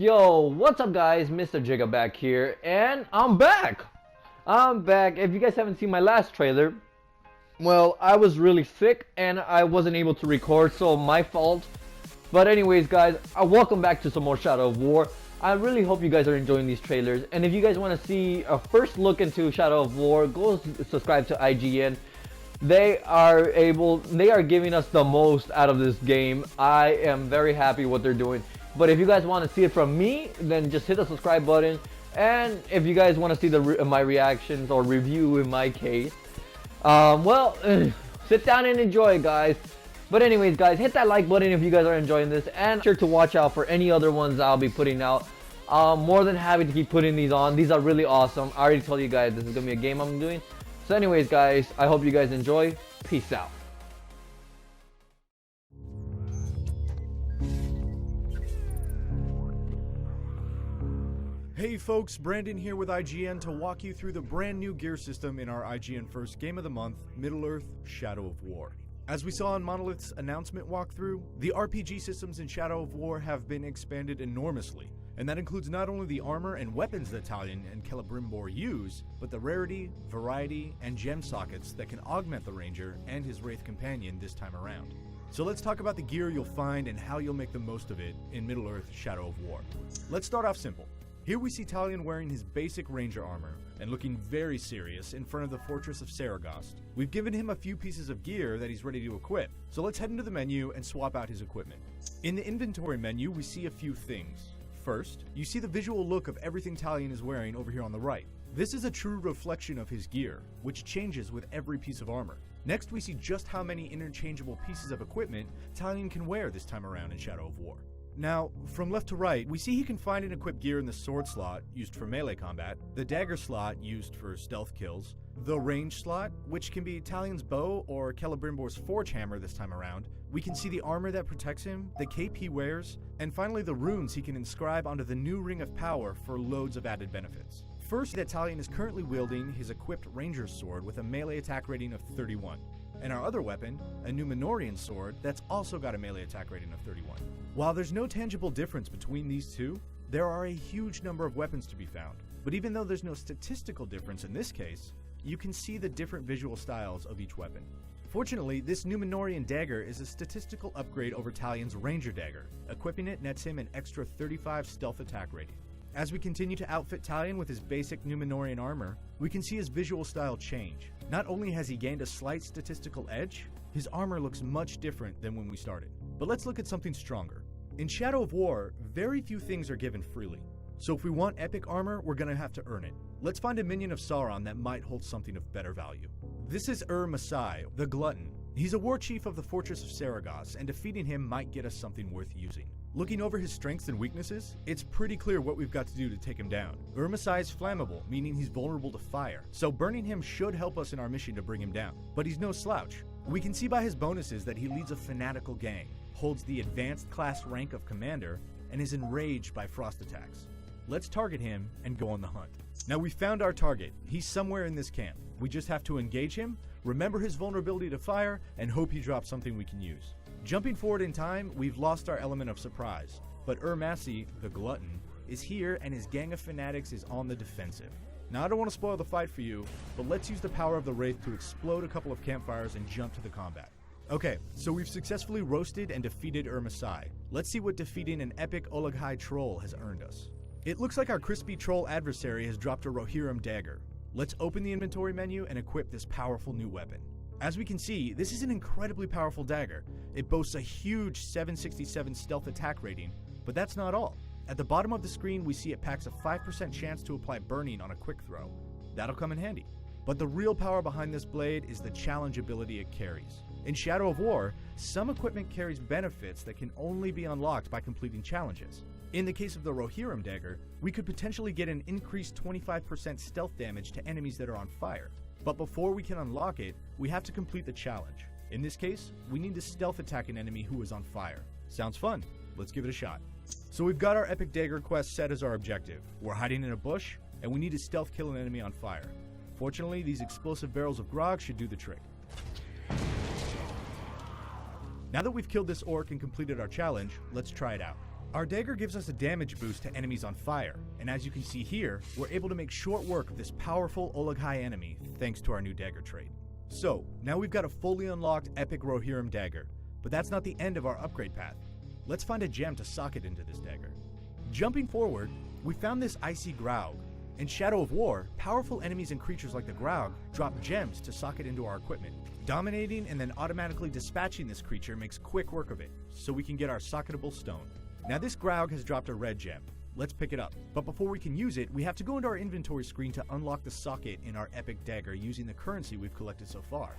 Yo, what's up guys? Mr. Jigga back here, and I'm back! If you guys haven't seen my last trailer, well, I was really sick and I wasn't able to record, so my fault. But anyways guys, welcome back to some more Shadow of War. I really hope you guys are enjoying these trailers, and if you guys want to see a first look into Shadow of War, go subscribe to IGN. They are giving us the most out of this game. I am very happy what they're doing. But if you guys want to see it from me, then just hit the subscribe button. And if you guys want to see my reactions or review in my case, sit down and enjoy, guys. But anyways, guys, hit that like button if you guys are enjoying this, and be sure to watch out for any other ones I'll be putting out. More than happy to keep putting these on. These are really awesome. I already told you guys this is gonna be a game I'm doing. So anyways, guys, I hope you guys enjoy. Peace out. Hey folks, Brandon here with IGN to walk you through the brand new gear system in our IGN first game of the month, Middle-earth: Shadow of War. As we saw in Monolith's announcement walkthrough, the RPG systems in Shadow of War have been expanded enormously, and that includes not only the armor and weapons that Talion and Celebrimbor use, but the rarity, variety, and gem sockets that can augment the Ranger and his Wraith companion this time around. So let's talk about the gear you'll find and how you'll make the most of it in Middle-earth: Shadow of War. Let's start off simple. Here we see Talion wearing his basic ranger armor and looking very serious in front of the fortress of Saragast. We've given him a few pieces of gear that he's ready to equip, so let's head into the menu and swap out his equipment. In the inventory menu, we see a few things. First, you see the visual look of everything Talion is wearing over here on the right. This is a true reflection of his gear, which changes with every piece of armor. Next, we see just how many interchangeable pieces of equipment Talion can wear this time around in Shadow of War. Now, from left to right, we see he can find and equip gear in the sword slot, used for melee combat, the dagger slot, used for stealth kills, the range slot, which can be Talion's bow or Celebrimbor's forge hammer this time around. We can see the armor that protects him, the cape he wears, and finally the runes he can inscribe onto the new Ring of Power for loads of added benefits. First, that Talion is currently wielding his equipped ranger's sword with a melee attack rating of 31. And our other weapon, a Numenorian sword, that's also got a melee attack rating of 31. While there's no tangible difference between these two, there are a huge number of weapons to be found. But even though there's no statistical difference in this case, you can see the different visual styles of each weapon. Fortunately, this Numenorian dagger is a statistical upgrade over Talion's ranger dagger. Equipping it nets him an extra 35 stealth attack rating. As we continue to outfit Talion with his basic Numenorian armor, we can see his visual style change. Not only has he gained a slight statistical edge, his armor looks much different than when we started. But let's look at something stronger. In Shadow of War, very few things are given freely. So if we want epic armor, we're gonna have to earn it. Let's find a minion of Sauron that might hold something of better value. This is Masai, the Glutton. He's a war chief of the fortress of Saragast, and defeating him might get us something worth using. Looking over his strengths and weaknesses, it's pretty clear what we've got to do to take him down. Masai is flammable, meaning he's vulnerable to fire, so burning him should help us in our mission to bring him down. But he's no slouch. We can see by his bonuses that he leads a fanatical gang, holds the advanced class rank of commander, and is enraged by frost attacks. Let's target him and go on the hunt. Now we found our target. He's somewhere in this camp. We just have to engage him, remember his vulnerability to fire, and hope he drops something we can use. Jumping forward in time, we've lost our element of surprise, but Masai, the Glutton, is here and his gang of fanatics is on the defensive. Now I don't want to spoil the fight for you, but let's use the power of the Wraith to explode a couple of campfires and jump to the combat. Okay, so we've successfully roasted and defeated Masai. Let's see what defeating an epic Olaghai troll has earned us. It looks like our crispy troll adversary has dropped a Rohirrim dagger. Let's open the inventory menu and equip this powerful new weapon. As we can see, this is an incredibly powerful dagger. It boasts a huge 767 stealth attack rating, but that's not all. At the bottom of the screen, we see it packs a 5% chance to apply burning on a quick throw. That'll come in handy. But the real power behind this blade is the challenge ability it carries. In Shadow of War, some equipment carries benefits that can only be unlocked by completing challenges. In the case of the Rohirrim dagger, we could potentially get an increased 25% stealth damage to enemies that are on fire. But before we can unlock it, we have to complete the challenge. In this case, we need to stealth attack an enemy who is on fire. Sounds fun. Let's give it a shot. So we've got our epic dagger quest set as our objective. We're hiding in a bush, and we need to stealth kill an enemy on fire. Fortunately, these explosive barrels of grog should do the trick. Now that we've killed this orc and completed our challenge, let's try it out. Our dagger gives us a damage boost to enemies on fire, and as you can see here, we're able to make short work of this powerful Olaghai enemy thanks to our new dagger trait. So, now we've got a fully unlocked epic Rohirrim dagger, but that's not the end of our upgrade path. Let's find a gem to socket into this dagger. Jumping forward, we found this icy Graug. In Shadow of War, powerful enemies and creatures like the Graug drop gems to socket into our equipment. Dominating and then automatically dispatching this creature makes quick work of it, so we can get our socketable stone. Now this Graug has dropped a red gem. Let's pick it up. But before we can use it, we have to go into our inventory screen to unlock the socket in our epic dagger using the currency we've collected so far.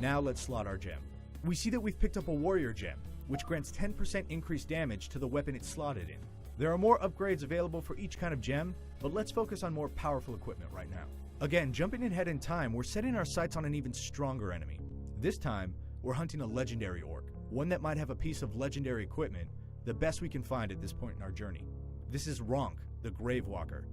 Now let's slot our gem. We see that we've picked up a warrior gem, which grants 10% increased damage to the weapon it's slotted in. There are more upgrades available for each kind of gem, but let's focus on more powerful equipment right now. Again, jumping ahead in time, we're setting our sights on an even stronger enemy. This time, we're hunting a legendary orc, one that might have a piece of legendary equipment, the best we can find at this point in our journey. This is Ronk, the Gravewalker.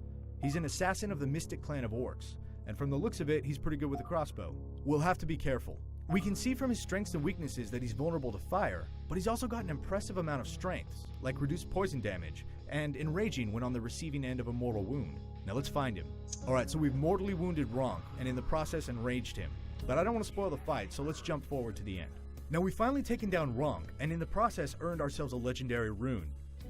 He's an assassin of the Mystic clan of orcs, and from the looks of it, he's pretty good with a crossbow. We'll have to be careful. We can see from his strengths and weaknesses that he's vulnerable to fire, but he's also got an impressive amount of strengths, like reduced poison damage, and enraging when on the receiving end of a mortal wound. Now let's find him. Alright, so we've mortally wounded Ronk, and in the process enraged him. But I don't want to spoil the fight, so let's jump forward to the end. Now we've finally taken down Ronk, and in the process earned ourselves a legendary rune.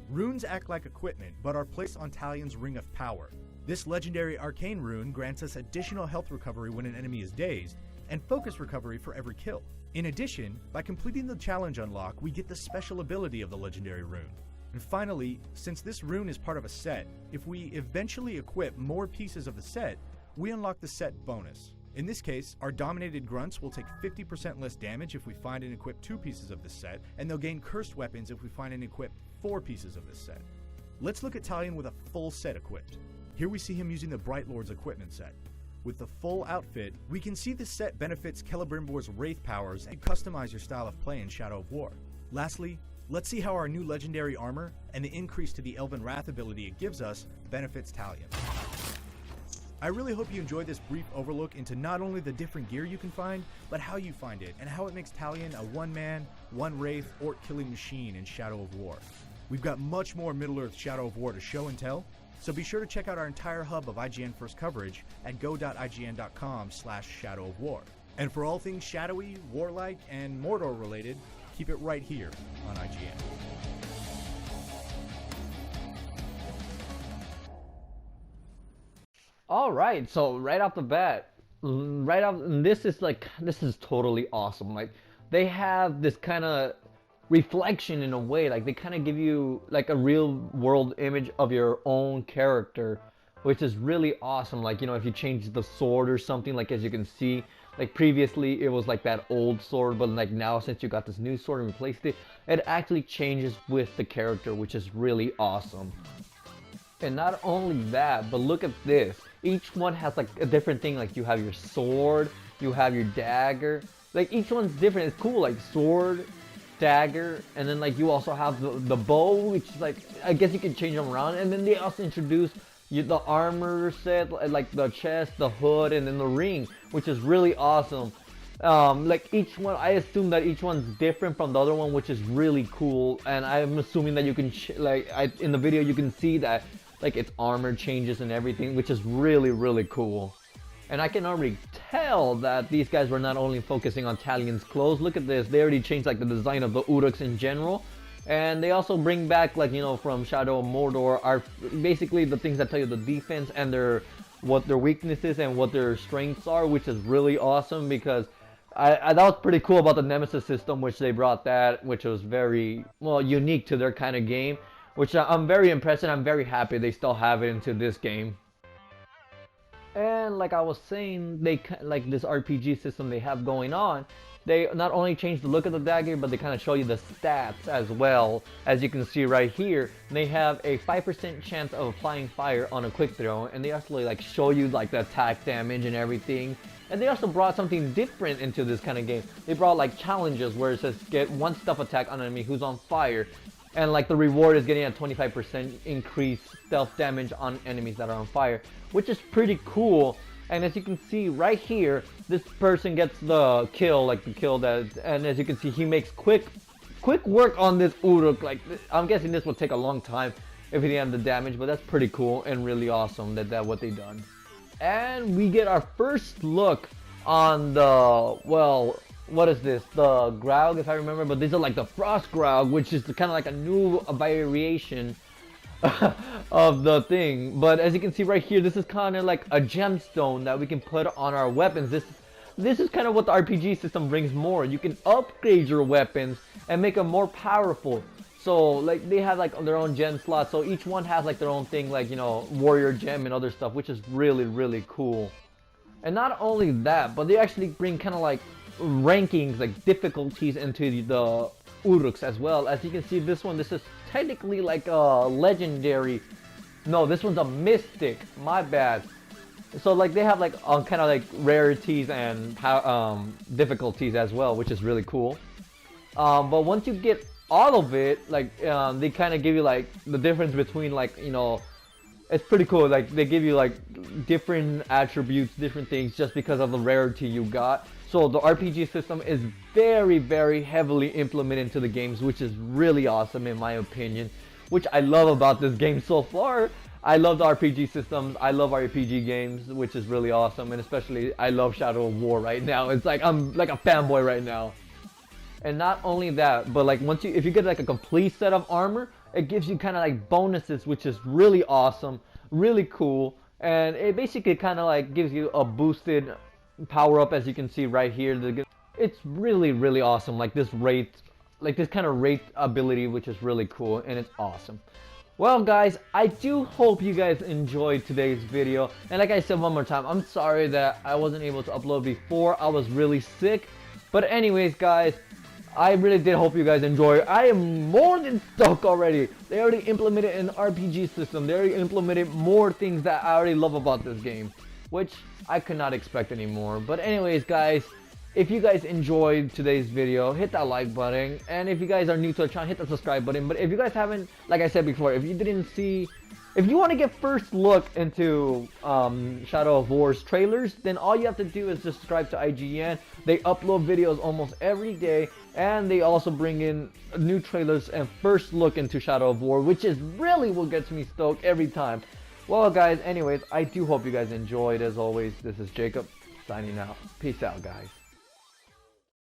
Runes act like equipment, but are placed on Talion's Ring of Power. This legendary arcane rune grants us additional health recovery when an enemy is dazed, and focus recovery for every kill. In addition, by completing the challenge unlock, we get the special ability of the legendary rune. And finally, since this rune is part of a set, if we eventually equip more pieces of the set, we unlock the set bonus. In this case, our dominated grunts will take 50% less damage if we find and equip 2 pieces of this set, and they'll gain cursed weapons if we find and equip 4 pieces of this set. Let's look at Talion with a full set equipped. Here we see him using the Bright Lord's equipment set. With the full outfit, we can see this set benefits Celebrimbor's Wraith powers and customize your style of play in Shadow of War. Lastly, let's see how our new legendary armor and the increase to the Elven Wrath ability it gives us benefits Talion. I really hope you enjoyed this brief overlook into not only the different gear you can find, but how you find it, and how it makes Talion a one-man, one-wraith, orc-killing machine in Shadow of War. We've got much more Middle-earth Shadow of War to show and tell, so be sure to check out our entire hub of IGN First coverage at go.ign.com/Shadow of War. And for all things shadowy, warlike, and Mordor related, keep it right here on IGN. All right, so right off the bat, this is totally awesome. Like, they have this kind of reflection in a way, like they kind of give you like a real world image of your own character, which is really awesome. Like, you know, if you change the sword or something, like as you can see, like previously it was like that old sword, but like now since you got this new sword and replaced it, it actually changes with the character, which is really awesome. And not only that, but look at this. Each one has like a different thing. Like you have your sword, you have your dagger. Like each one's different. It's cool. Like sword, dagger, and then like you also have the bow, which is like, I guess you can change them around. And then they also introduce the armor set, like the chest, the hood, and then the ring, which is really awesome. Like each one, I assume that each one's different from the other one, which is really cool. And I'm assuming that you can in the video you can see that like its armor changes and everything, which is really, really cool. And I can already tell that these guys were not only focusing on Talion's clothes. Look at this, they already changed like the design of the Uruks in general. And they also bring back, like, you know, from Shadow of Mordor, are basically the things that tell you the defense and what their weaknesses and what their strengths are, which is really awesome. Because that was pretty cool about the Nemesis system, which they brought that, which was very, well, unique to their kind of game. Which I'm very impressed, and I'm very happy they still have it into this game. And like I was saying, they like this RPG system they have going on. They not only change the look of the dagger, but they kind of show you the stats as well. As you can see right here, they have a 5% chance of applying fire on a quick throw, and they actually like show you like the attack damage and everything. And they also brought something different into this kind of game. They brought like challenges where it says get 1 stealth attack on an enemy who's on fire. And like the reward is getting a 25% increased stealth damage on enemies that are on fire, which is pretty cool. And as you can see right here, this person gets the kill, and as you can see, he makes quick quick work on this Uruk. Like, I'm guessing this will take a long time if he didn't have the damage, but that's pretty cool and really awesome that what they done. And we get our first look on the, well, what is this? The Graug, if I remember, but these are like the Frost Graug, which is kind of like a new variation of the thing. But as you can see right here, this is kind of like a gemstone that we can put on our weapons. This is kind of what the RPG system brings more. You can upgrade your weapons and make them more powerful. So like they have like their own gem slots, so each one has like their own thing, like, you know, warrior gem and other stuff, which is really cool. And not only that, but they actually bring kind of like rankings, like difficulties into the Uruks as well. As you can see, this is technically like a legendary. No, this one's a mystic. My bad. So like they have like kind of like rarities and difficulties as well, which is really cool. But once you get all of it, like they kind of give you like the difference between, like, you know, it's pretty cool. Like they give you like different attributes, different things just because of the rarity you got. So the RPG system is very heavily implemented into the games, which is really awesome in my opinion, which I love about this game so far. I love the RPG systems, I love RPG games, which is really awesome, and especially I love Shadow of War right now. It's like I'm like a fanboy right now. And not only that, but like if you get like a complete set of armor, it gives you kind of like bonuses, which is really awesome, really cool, and it basically kind of like gives you a boosted power up, as you can see right here. It's really awesome, like this kind of rate ability, which is really cool, and it's awesome. Well guys, I do hope you guys enjoyed today's video, and like I said one more time, I'm sorry that I wasn't able to upload before. I was really sick, but anyways guys, I really did hope you guys enjoy. I am more than stoked already. They already implemented an RPG system. They already implemented more things that I already love about this game, which I could not expect anymore. But anyways guys, if you guys enjoyed today's video, hit that like button, and if you guys are new to the channel, hit the subscribe button. But if you guys haven't, like I said before, if you want to get first look into Shadow of War's trailers, then all you have to do is just subscribe to IGN. They upload videos almost every day, and they also bring in new trailers and first look into Shadow of War, which is really what gets me stoked every time. Well guys, anyways, I do hope you guys enjoyed. As always, this is Jacob signing out. Peace out guys.